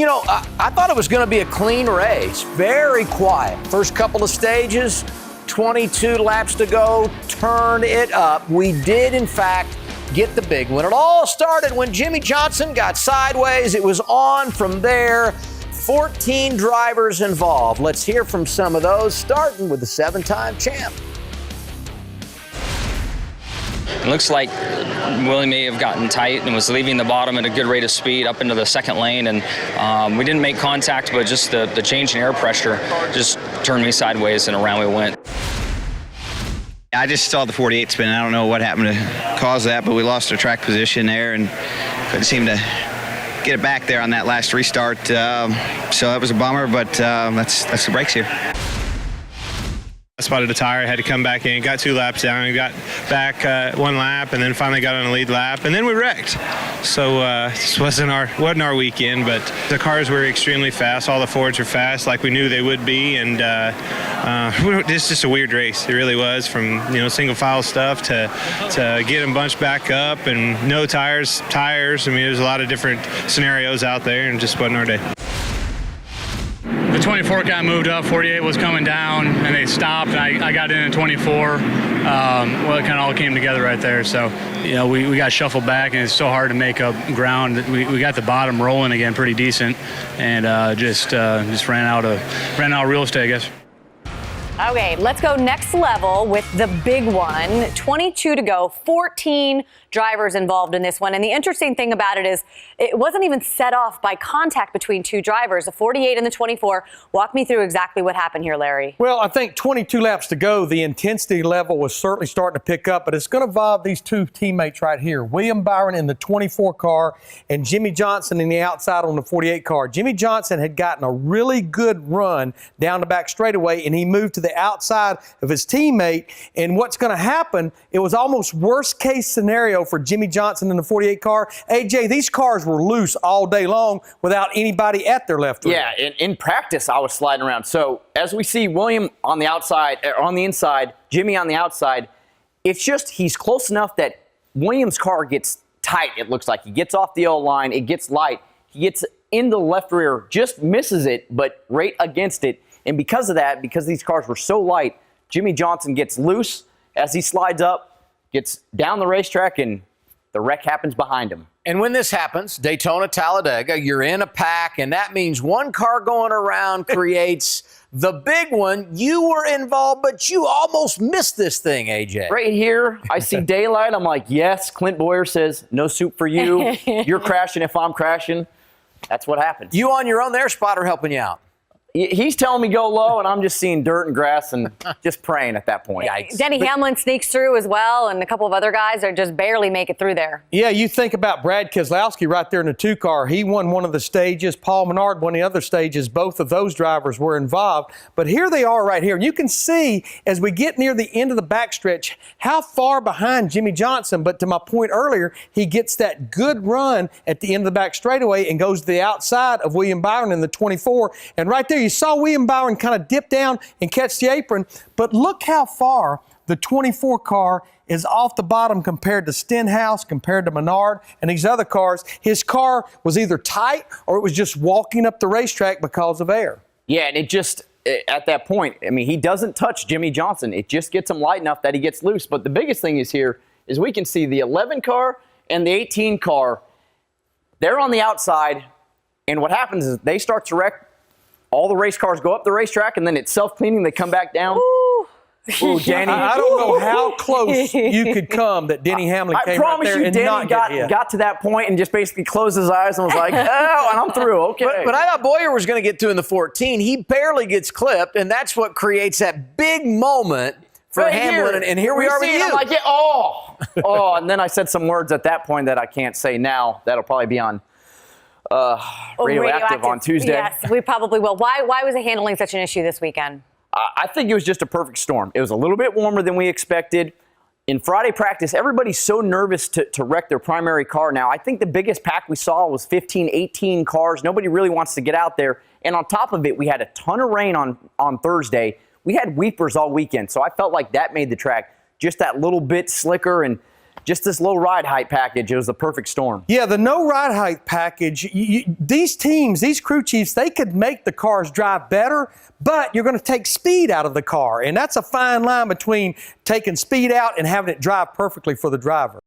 You know, I thought it was going to be a clean race, very quiet. First couple of stages, 22 laps to go, turn it up. We did, in fact, get the big one. It all started when Jimmie Johnson got sideways. It was on from there. 14 drivers involved. Let's hear from some of those, starting with the 7-time champ. It looks like Willie may have gotten tight and was leaving the bottom at a good rate of speed up into the second lane, and we didn't make contact, but just the change in air pressure just turned me sideways, and around we went. I just saw the 48 spin. I don't know what happened to cause that, but we lost our track position there and couldn't seem to get it back there on that last restart. So that was a bummer, but that's the brakes here. I spotted a tire, had to come back in, got 2 laps down, and got back 1 lap, and then finally got on a lead lap, and then we wrecked. So this wasn't our weekend, but the cars were extremely fast. All the Fords were fast, like we knew they would be, and it's just a weird race. It really was, from single file stuff to get them bunched back up and no tires. I mean, there's a lot of different scenarios out there, and just wasn't our day. The 24 got moved up, 48 was coming down, and they stopped, and I got in at 24. Well, it kind of all came together right there. So, we got shuffled back, and it's so hard to make up ground. We got the bottom rolling again pretty decent, and just ran out of real estate, I guess. Okay, let's go next level with the big one. 22 to go, 14 drivers involved in this one. And the interesting thing about it is it wasn't even set off by contact between 2 drivers, the 48 and the 24. Walk me through exactly what happened here, Larry. Well, I think 22 laps to go, the intensity level was certainly starting to pick up, but it's going to involve these 2 teammates right here, William Byron in the 24 car and Jimmie Johnson in the outside on the 48 car. Jimmie Johnson had gotten a really good run down the back straightaway, and he moved to the outside of his teammate. And what's going to happen, it was almost worst case scenario for Jimmie Johnson in the 48 car. AJ, these cars were loose all day long without anybody at their left rear. Yeah, in practice, I was sliding around. So as we see William on the outside, on the inside, Jimmie on the outside, it's just he's close enough that William's car gets tight, it looks like. He gets off the yellow line, it gets light. He gets in the left rear, just misses it, but right against it. And because of that, because these cars were so light, Jimmie Johnson gets loose as he slides up, gets down the racetrack, and the wreck happens behind him. And when this happens, Daytona, Talladega, you're in a pack, and that means one car going around creates the big one. You were involved, but you almost missed this thing, AJ. Right here, I see daylight. I'm like, yes. Clint Boyer says, no soup for you. You're crashing if I'm crashing. That's what happens. You on your own there, spotter helping you out? He's telling me go low, and I'm just seeing dirt and grass and just praying at that point. Yikes. Denny Hamlin sneaks through as well, and a couple of other guys are just barely make it through there. Yeah, you think about Brad Keselowski right there in the 2 car. He won one of the stages. Paul Menard won the other stages. Both of those drivers were involved. But here they are right here. You can see as we get near the end of the backstretch how far behind Jimmie Johnson. But to my point earlier, he gets that good run at the end of the back straightaway and goes to the outside of William Byron in the 24. And right there, you saw William Byron kind of dip down and catch the apron, but look how far the 24 car is off the bottom compared to Stenhouse, compared to Menard, and these other cars. His car was either tight or it was just walking up the racetrack because of air. Yeah, and it just, at that point, I mean, he doesn't touch Jimmie Johnson. It just gets him light enough that he gets loose. But the biggest thing is here is we can see the 11 car and the 18 car. They're on the outside, and what happens is they start to wreck. All the race cars go up the racetrack, and then it's self-cleaning. They come back down. Ooh, Danny. I don't know how close you could come that Denny Hamlin came right there and not get hit. Got to that point and just basically closed his eyes and was like, oh, and I'm through. Okay. But I thought Boyer was going to get through in the 14. He barely gets clipped, and that's what creates that big moment for Hamlin. And here we are with you. I'm like, yeah, and then I said some words at that point that I can't say now. That'll probably be on radioactive on Tuesday. Yes, we probably will. Why was it handling such an issue this weekend? I think it was just a perfect storm. It was a little bit warmer than we expected. In Friday practice, everybody's so nervous to wreck their primary car now. I think the biggest pack we saw was 15, 18 cars. Nobody really wants to get out there. And on top of it, we had a ton of rain on Thursday. We had weepers all weekend, so I felt like that made the track just that little bit slicker. And just this low ride height package, it was the perfect storm. Yeah, the no ride height package, these teams, these crew chiefs, they could make the cars drive better, but you're going to take speed out of the car. And that's a fine line between taking speed out and having it drive perfectly for the driver.